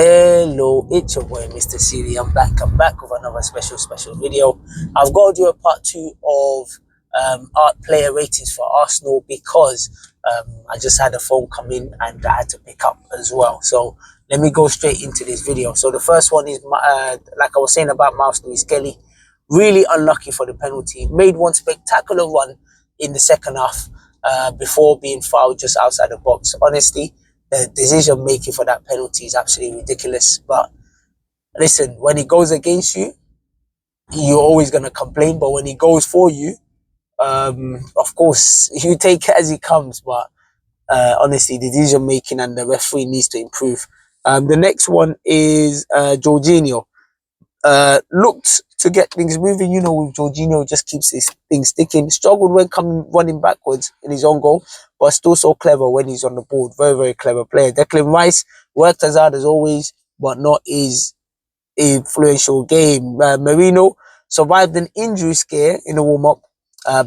Hello, it's your boy Mr. CD. I'm back with another special video. I've got to do a part 2 of art player ratings for Arsenal because I just had a phone come in and I had to pick up as well. So let me go straight into this video. So the first one is like I was saying about Miles Lewis-Kelly, really unlucky for the penalty. Made one spectacular run in the second half before being fouled just outside the box. Honestly, the decision making for that penalty is absolutely ridiculous. But listen, when it goes against you, you're always going to complain. But when it goes for you, of course, you take it as it comes. But honestly, the decision making and the referee needs to improve. The next one is Jorginho. Looked to get things moving, with Jorginho, just keeps his things sticking. Struggled when running backwards in his own goal, but still so clever when he's on the board. Very clever player. Declan Rice worked as hard as always, but not his influential game. Marino survived an injury scare in a warm-up,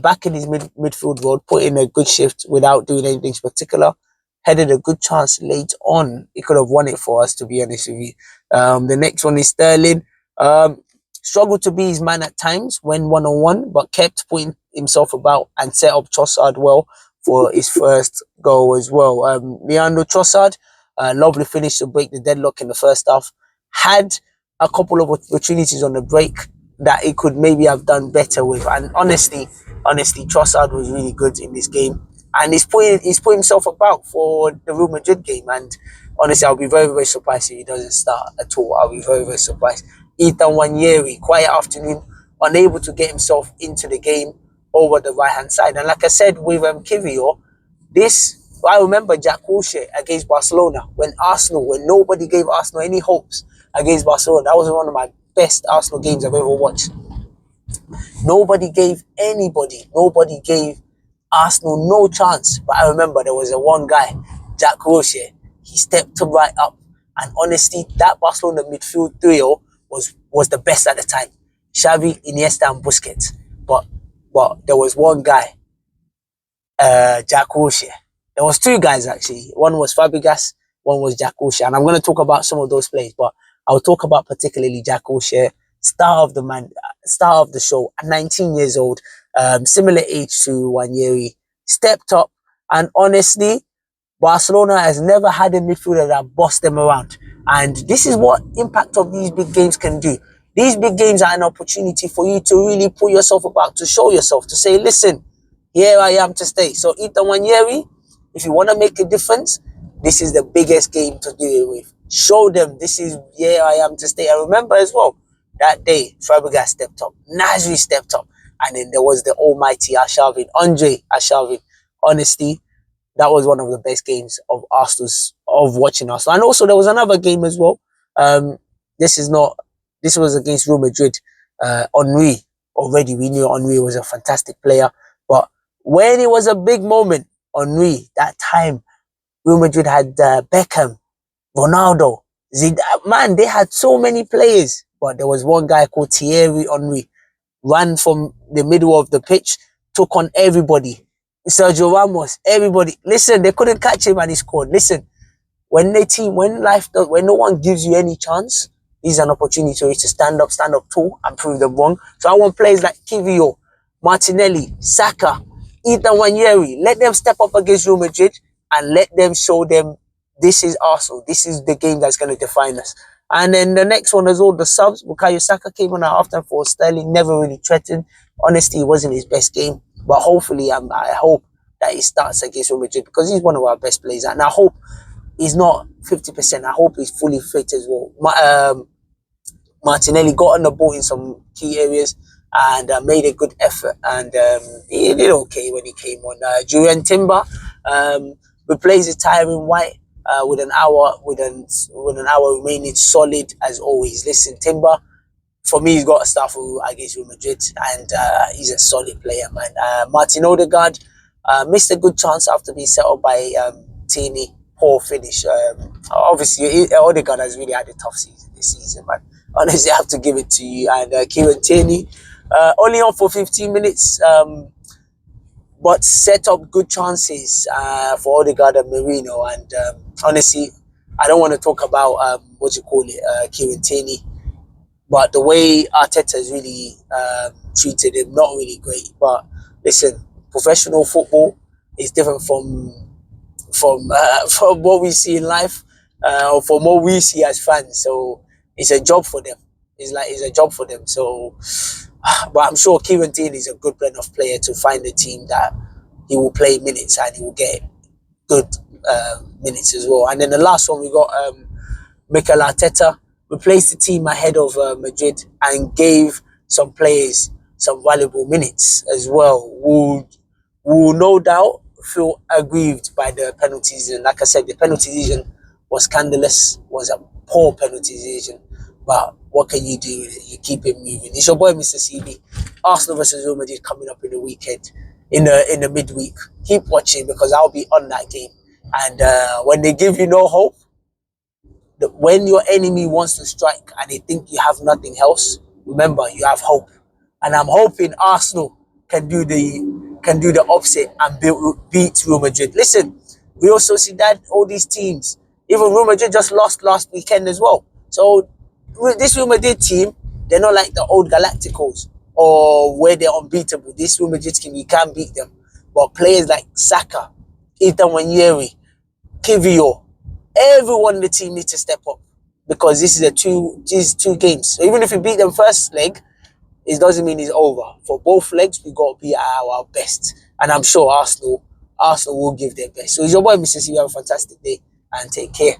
back in his midfield role, put in a good shift without doing anything spectacular. Headed a good chance late on. He could have won it for us, to be honest with you. The next one is Sterling. Struggled to be his man at times when one-on-one, but kept putting himself about and set up Trossard well for his first goal as well. Leandro Trossard, lovely finish to break the deadlock in the first half. Had a couple of opportunities on the break that he could maybe have done better with. And honestly, Trossard was really good in this game. And he's put himself about for the Real Madrid game. And honestly, I'll be very surprised if he doesn't start at all. I'll be very surprised. Ethan Wanyeri, quiet afternoon, unable to get himself into the game over the right-hand side. And like I said with Kiwior, I remember Jack Wilshere against Barcelona when nobody gave Arsenal any hopes against Barcelona. That was one of my best Arsenal games I've ever watched. Nobody gave Arsenal no chance. But I remember there was one guy, Jack Wilshere. He stepped right up. And honestly, that Barcelona midfield trio was the best at the time. Xavi, Iniesta, and Busquets. But there was one guy, Jack Wilshere. There was two guys actually. One was Fabregas, one was Jack Wilshere. And I'm going to talk about some of those plays, but I'll talk about particularly Jack Wilshere, star of the show, at 19 years old, similar age to Wanyeri, stepped up, and honestly, Barcelona has never had a midfielder that bossed them around. And this is what impact of these big games can do. These big games are an opportunity for you to really put yourself about, to show yourself, to say, listen, here I am to stay. So Ethan Wanyeri, if you want to make a difference, this is the biggest game to do it with. Show them this is here I am to stay. I remember as well, that day, Fabregas stepped up, Nasri stepped up, and then there was the almighty Andre Arshavin. Honestly, that was one of the best games of watching Arsenal. And also there was another game as well. This was against Real Madrid. Henry, already we knew Henry was a fantastic player. But when it was a big moment, Henry, that time, Real Madrid had Beckham, Ronaldo, Zidane. Man, they had so many players. But there was one guy called Thierry Henry, ran from the middle of the pitch, took on everybody. Sergio Ramos, everybody. Listen, they couldn't catch him and he scored. Listen, when no one gives you any chance, this is an opportunity to stand up tall and prove them wrong. So I want players like Kiwior, Martinelli, Saka, Ethan Wanyeri. Let them step up against Real Madrid and let them show them this is Arsenal. This is the game that's going to define us. And then the next one is all the subs. Bukayo Saka came on at halftime for Sterling, never really threatened. Honestly, it wasn't his best game. But hopefully, I hope that he starts against Real Madrid because he's one of our best players. And I hope he's not 50%. I hope he's fully fit as well. Martinelli got on the ball in some key areas and made a good effort. And he did okay when he came on. Julian Timber replaces Tyrone White with an hour remaining, solid as always. Listen, Timber, for me, he's got to start against Real Madrid, and he's a solid player, man. Martin Odegaard missed a good chance after being set up by Tierney. Poor finish. Obviously, Odegaard has really had a tough season this season, man. Honestly, I have to give it to you. And Kieran Tierney, only on for 15 minutes, but set up good chances for Odegaard and Marino. And honestly, I don't want to talk about what do you call it, Kieran Tierney, but the way Arteta has really treated him, not really great. But listen, professional football is different from what we see in life, or from what we see as fans. So it's a job for them. It's a job for them. So, but I'm sure Kieran Tierney is a good enough player to find a team that he will play minutes and he will get good minutes as well. And then the last one, we got Mikel Arteta replaced the team ahead of Madrid and gave some players some valuable minutes as well. Will no doubt feel aggrieved by the penalties. And like I said, the penalty decision was scandalous, was a poor penalty decision. But what can you do? You keep it moving. It's your boy, Mr. CB. Arsenal versus Real Madrid coming up in the weekend, in the midweek. Keep watching because I'll be on that game. And when they give you no hope, when your enemy wants to strike and they think you have nothing else, remember you have hope. And I'm hoping Arsenal can do the opposite and beat Real Madrid. Listen, we also see that all these teams, even Real Madrid just lost last weekend as well. So this Real Madrid team, they're not like the old Galacticos or where they're unbeatable. This Real Madrid team, you can't beat them. But players like Saka, Ethan Wanyeri, Kivio, everyone in the team needs to step up because this is two games. So even if we beat them first leg, it doesn't mean it's over. For both legs, we got to be at our best. And I'm sure Arsenal will give their best. So it's your boy, Mr. C. You have a fantastic day and take care.